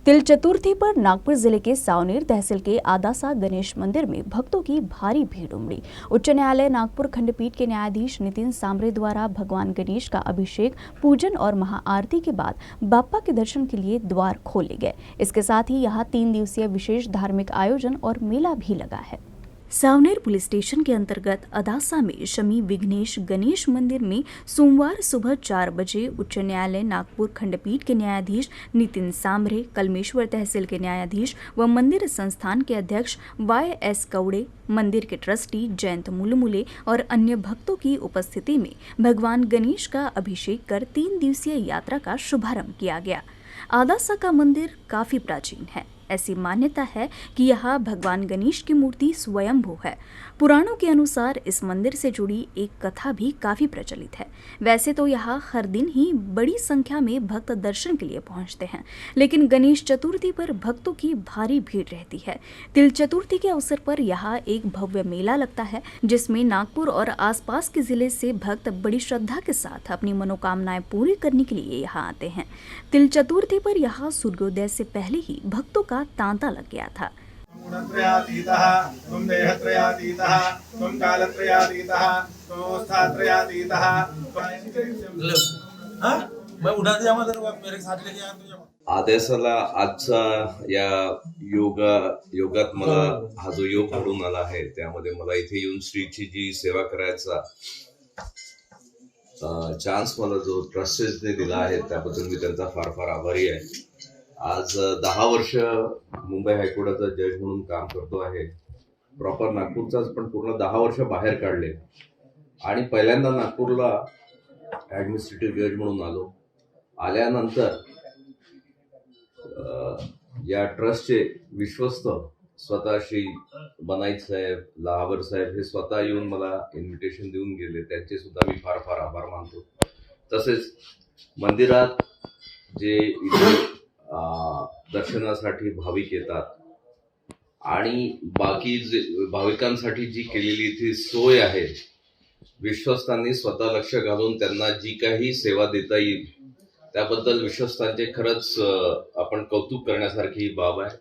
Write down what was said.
तिल चतुर्थी पर नागपुर जिले के सावनेर तहसील के आदासा गणेश मंदिर में भक्तों की भारी भीड़ उमड़ी। उच्च न्यायालय नागपुर खंडपीठ के न्यायाधीश नितिन सांबरे द्वारा भगवान गणेश का अभिषेक, पूजन और महाआरती के बाद बाप्पा के दर्शन के लिए द्वार खोले गए। इसके साथ ही यहाँ 3 दिवसीय विशेष धार्मिक आयोजन और मेला भी लगा है। सावनेर पुलिस स्टेशन के अंतर्गत अदासा में शमी विघ्नेश गणेश मंदिर में सोमवार सुबह 4 बजे उच्च न्यायालय नागपुर खंडपीठ के न्यायाधीश नितिन सांबरे, कलमेश्वर तहसील के न्यायाधीश व मंदिर संस्थान के अध्यक्ष YS कौड़े, मंदिर के ट्रस्टी जयंत मुलमुले और अन्य भक्तों की उपस्थिति में भगवान गणेश का अभिषेक कर 3 दिवसीय यात्रा का शुभारंभ किया गया। आदासा का मंदिर काफी प्राचीन है। ऐसी मान्यता है कि यहाँ भगवान गणेश की मूर्ति स्वयंभू है। पुराणों के अनुसार इस मंदिर से जुड़ी एक कथा भी काफी प्रचलित है। वैसे तो यहाँ हर दिन ही बड़ी संख्या में भक्त दर्शन के लिए पहुँचते हैं, लेकिन गणेश चतुर्थी पर भक्तों की भारी भीड़ रहती है। तिल चतुर्थी के अवसर पर यहाँ एक भव्य मेला लगता है, जिसमें नागपुर और आसपास के जिले से भक्त बड़ी श्रद्धा के साथ अपनी मनोकामनाएं पूरी करने के लिए यहाँ आते हैं। तिल चतुर्थी पर यहाँ सूर्योदय से पहले ही भक्तों का तांता लग गया था। तुम देहत्रयातीतः, तुम कालत्रयातीतः, तुम स्थात्रयातीतः। हाँ? मैं उठा दिया मेरे साथ लेके आया तुझे। आदेशाला आजचा या योगात मला हा जो योग घडून आला आहे, त्यामध्ये मला इथे येऊन श्रीची जी सेवा करायचा चान्स मला जो ट्रस्टेसने दिला आहे, त्याबद्दल मी त्यांचा फार फार आभारी आहे। आज 10 वर्ष मुंबई हायकोर्टाचा जज म्हणून काम करतो आहे। प्रॉपर नागपूरचाच, पण पूर्ण 10 वर्ष बाहेर काढले आणि पहिल्यांदा नागपूरला ऍडमिनिस्ट्रेटिव्ह जज म्हणून आलो। आल्यानंतर या ट्रस्टचे विश्वस्त स्वतः श्री बनाईत साहेब, लहावर साहेब हे स्वतः येऊन मला इन्व्हिटेशन देऊन गेले, त्यांचे सुद्धा मी फार फार आभार मानतो। तसेच मंदिरात जे इथे दर्शनासाठी भाविक येतात आणि बाकी भाविकांसाठी जी केलेली इथे सोय आहे, विश्वस्तांनी स्वतः लक्ष घालून त्यांना जी काही सेवा देता येईल त्याबद्दल विश्वस्तांचे खरंच आपण कौतुक करण्यासारखी बाब आहे।